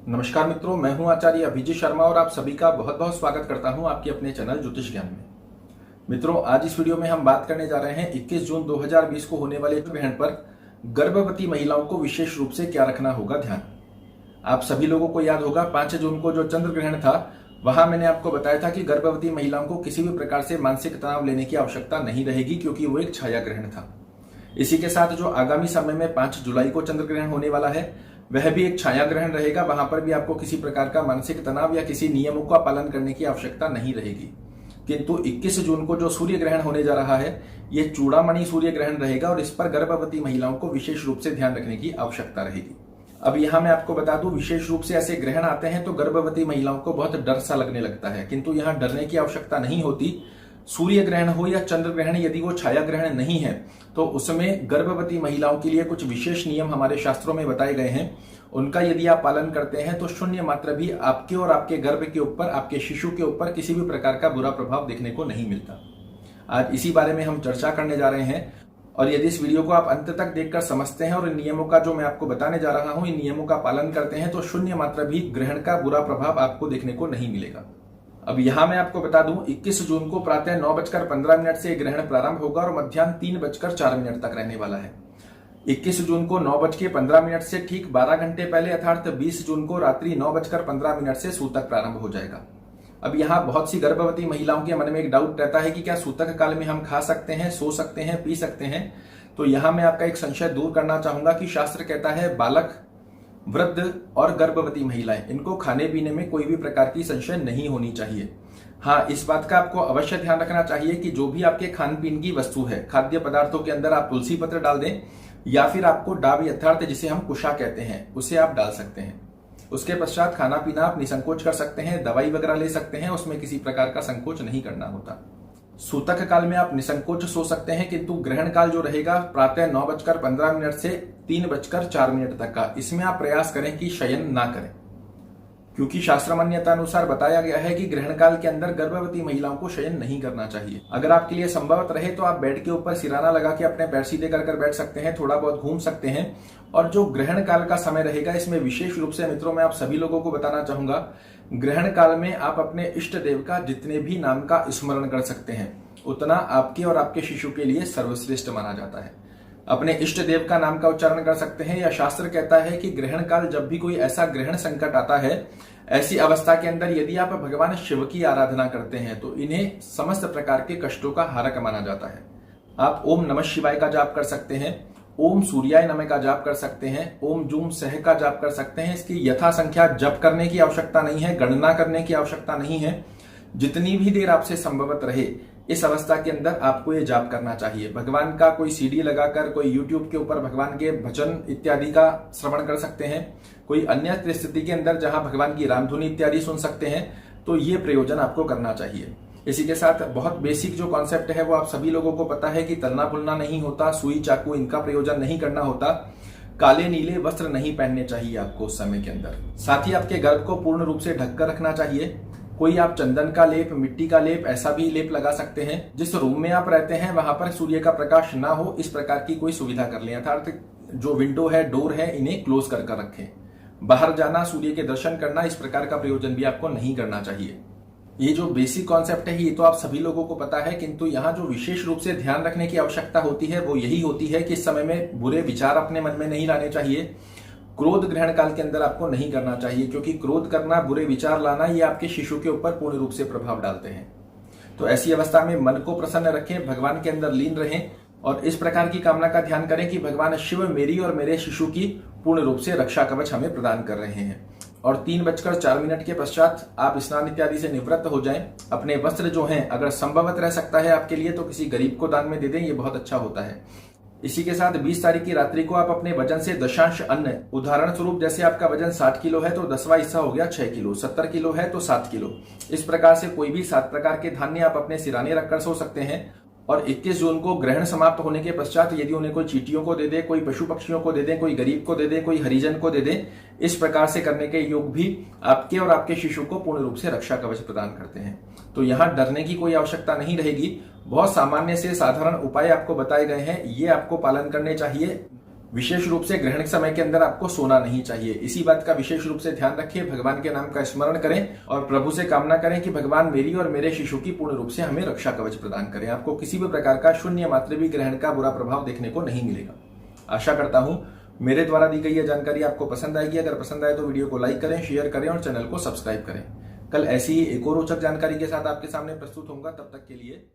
नमस्कार मित्रों, मैं हूं आचार्य अभिजीत शर्मा और आप सभी का बहुत बहुत स्वागत करता हूं आपके अपने चैनल ज्योतिष ज्ञान में। मित्रों, आज इस वीडियो में हम बात करने जा रहे हैं 21 जून 2020 को होने वाले ग्रहण पर गर्भवती महिलाओं को विशेष रूप से क्या रखना होगा ध्यान। आप सभी लोगों को याद होगा 5 जून को जो चंद्र ग्रहण था, वहां मैंने आपको बताया था कि गर्भवती महिलाओं को किसी भी प्रकार से मानसिक तनाव लेने की आवश्यकता नहीं रहेगी, क्योंकि वो एक छाया ग्रहण था। इसी के साथ जो आगामी समय में 5 जुलाई को चंद्र ग्रहण होने वाला है, वह भी एक छाया ग्रहण रहेगा। वहां पर भी आपको किसी प्रकार का मानसिक तनाव या किसी नियमों का पालन करने की आवश्यकता नहीं रहेगी। किंतु 21 जून को जो सूर्य ग्रहण होने जा रहा है, यह चूड़ामणि सूर्य ग्रहण रहेगा और इस पर गर्भवती महिलाओं को विशेष रूप से ध्यान रखने की आवश्यकता रहेगी। अब यहां मैं आपको बता दूं, विशेष रूप से ऐसे ग्रहण आते हैं तो गर्भवती महिलाओं को बहुत डर सा लगने लगता है, किंतु यहां डरने की आवश्यकता नहीं होती। सूर्य ग्रहण हो या चंद्र ग्रहण, यदि वो छाया ग्रहण नहीं है तो उसमें गर्भवती महिलाओं के लिए कुछ विशेष नियम हमारे शास्त्रों में बताए गए हैं। उनका यदि आप पालन करते हैं तो शून्य मात्रा भी आपके और आपके गर्भ के ऊपर, आपके शिशु के ऊपर किसी भी प्रकार का बुरा प्रभाव देखने को नहीं मिलता। आज इसी बारे में हम चर्चा करने जा रहे हैं, और यदि इस वीडियो को आप अंत तक देखकर समझते हैं और इन नियमों का जो मैं आपको बताने जा रहा हूं, इन नियमों का पालन करते हैं, तो शून्य मात्रा भी ग्रहण का बुरा प्रभाव आपको देखने को नहीं मिलेगा। अब यहां मैं आपको बता दूं, 21 जून को प्रातः 9:15 से ग्रहण प्रारंभ होगा और मध्याह्न 3:04 तक रहने वाला है। 21 जून को 9:15 से ठीक 12 घंटे पहले अर्थात 20 जून को रात्रि 9:15 से सूतक प्रारंभ हो जाएगा। अब यहाँ बहुत सी गर्भवती महिलाओं के मन में एक डाउट रहता है कि क्या सूतक काल में हम खा सकते हैं, सो सकते हैं, पी सकते हैं। तो यहाँ मैं आपका एक संशय दूर करना चाहूंगा कि शास्त्र कहता है बालक, वृद्ध और गर्भवती महिलाएं, इनको खाने पीने में कोई भी प्रकार की संशय नहीं होनी चाहिए। हाँ, इस बात का आपको अवश्य ध्यान रखना चाहिए कि जो भी आपके खान पीन की वस्तु है, खाद्य पदार्थों के अंदर आप तुलसी पत्र डाल दें या फिर आपको डाब यथार्थ, जिसे हम कुशा कहते हैं, उसे आप डाल सकते हैं। उसके पश्चात खाना पीना आप निसंकोच कर सकते हैं, दवाई वगैरह ले सकते हैं, उसमें किसी प्रकार का संकोच नहीं करना होता। सूतक काल में आप निसंकोच सो सकते हैं, किंतु ग्रहण काल जो रहेगा प्रातः 9:15 से 3:04 तक का, इसमें आप प्रयास करें कि शयन ना करें, क्योंकि शास्त्र मान्यता अनुसार बताया गया है कि ग्रहण काल के अंदर गर्भवती महिलाओं को शयन नहीं करना चाहिए। अगर आपके लिए संभवत रहे तो आप बेड के ऊपर सिराना लगा के अपने पैर सीधे कर बैठ सकते हैं, थोड़ा बहुत घूम सकते हैं। और जो ग्रहण काल का समय रहेगा, इसमें विशेष रूप से मित्रों मैं आप सभी लोगों को बताना चाहूंगा, ग्रहण काल में आप अपने इष्ट देव का जितने भी नाम का स्मरण कर सकते हैं, उतना आपके और आपके शिशु के लिए सर्वश्रेष्ठ माना जाता है। अपने इष्ट देव का नाम का उच्चारण कर सकते हैं। या शास्त्र कहता है कि ग्रहण काल जब भी कोई ऐसा ग्रहण संकट आता है, ऐसी अवस्था के अंदर यदि आप भगवान शिव की आराधना करते हैं तो इन्हें समस्त प्रकार के कष्टों का हारक माना जाता है। आप ओम नमः शिवाय का जाप कर सकते हैं, ओम सूर्याय नमः का जाप कर सकते हैं, ओम जूम सह का जाप कर सकते हैं। इसकी यथा संख्या जप करने की आवश्यकता नहीं है, गणना करने की आवश्यकता नहीं है। जितनी भी देर आपसे संभवत रहे, इस अवस्था के अंदर आपको ये जाप करना चाहिए। भगवान का कोई सीडी लगाकर, कोई यूट्यूब के ऊपर भगवान के भजन इत्यादि का श्रवण कर सकते हैं, कोई अन्य स्थिति के अंदर जहां भगवान की रामधुनी इत्यादि सुन सकते हैं, तो ये प्रयोजन आपको करना चाहिए। इसी के साथ बहुत बेसिक जो कॉन्सेप्ट है वो आप सभी लोगों को पता है कि तलना फुलना नहीं होता, सुई चाकू इनका प्रयोजन नहीं करना होता, काले नीले वस्त्र नहीं पहनने चाहिए आपको उस समय के अंदर। साथ ही आपके गर्भ को पूर्ण रूप से ढककर रखना चाहिए। कोई आप चंदन का लेप, मिट्टी का लेप, ऐसा भी लेप लगा सकते हैं। जिस रूम में आप रहते हैं वहां पर सूर्य का प्रकाश ना हो, इस प्रकार की कोई सुविधा कर लें, अर्थात जो विंडो है, डोर है, इन्हें क्लोज कर रखें। बाहर जाना, सूर्य के दर्शन करना, इस प्रकार का प्रयोजन भी आपको नहीं करना चाहिए। ये जो बेसिक कॉन्सेप्ट है ये तो आप सभी लोगों को पता है, किंतु यहाँ जो विशेष रूप से ध्यान रखने की आवश्यकता होती है वो यही होती है कि इस समय में बुरे विचार अपने मन में नहीं लाने चाहिए। क्रोध ग्रहण काल के अंदर आपको नहीं करना चाहिए, क्योंकि क्रोध करना, बुरे विचार लाना, ये आपके शिशु के ऊपर पूर्ण रूप से प्रभाव डालते हैं। तो ऐसी अवस्था में मन को प्रसन्न रखें, भगवान के अंदर लीन रहें और इस प्रकार की कामना का ध्यान करें कि भगवान शिव मेरी और मेरे शिशु की पूर्ण रूप से रक्षा कवच हमें प्रदान कर रहे हैं। और 3:04 के पश्चात आप स्नान इत्यादि से निवृत्त हो जाएं। अपने वस्त्र जो हैं, अगर संभवत रह सकता है आपके लिए, तो किसी गरीब को दान में दे दें, ये बहुत अच्छा होता है। इसी के साथ 20 तारीख की रात्रि को आप अपने वजन से दशांश अन्न, उदाहरण स्वरूप जैसे आपका वजन 60 किलो है तो 10वां हिस्सा हो गया 6 किलो, 70 किलो है तो 7 किलो, इस प्रकार से कोई भी 7 प्रकार के धान्य आप अपने सिराने रखकर सो सकते हैं। और 21 जून को ग्रहण समाप्त होने के पश्चात यदि उन्हें कोई चींटियों को दे दे, कोई पशु पक्षियों को दे दे, कोई गरीब को दे दे, कोई हरिजन को दे दे, इस प्रकार से करने के योग भी आपके और आपके शिशु को पूर्ण रूप से रक्षा कवच प्रदान करते हैं। तो यहाँ डरने की कोई आवश्यकता नहीं रहेगी। बहुत सामान्य से साधारण उपाय आपको बताए गए हैं, ये आपको पालन करने चाहिए। विशेष रूप से ग्रहण समय के अंदर आपको सोना नहीं चाहिए। इसी बात का विशेष रूप से ध्यान रखिए, भगवान के नाम का स्मरण करें और प्रभु से कामना करें कि भगवान मेरी और मेरे शिशु की पूर्ण रूप से हमें रक्षा कवच प्रदान करें। आपको किसी भी प्रकार का शून्य मात्र भी ग्रहण का बुरा प्रभाव देखने को नहीं मिलेगा। आशा करता हूं मेरे द्वारा दी गई यह जानकारी आपको पसंद आएगी। अगर पसंद आए तो वीडियो को लाइक करें, शेयर करें और चैनल को सब्सक्राइब करें। कल ऐसी ही एक और रोचक जानकारी के साथ आपके सामने प्रस्तुत होऊंगा। तब तक के लिए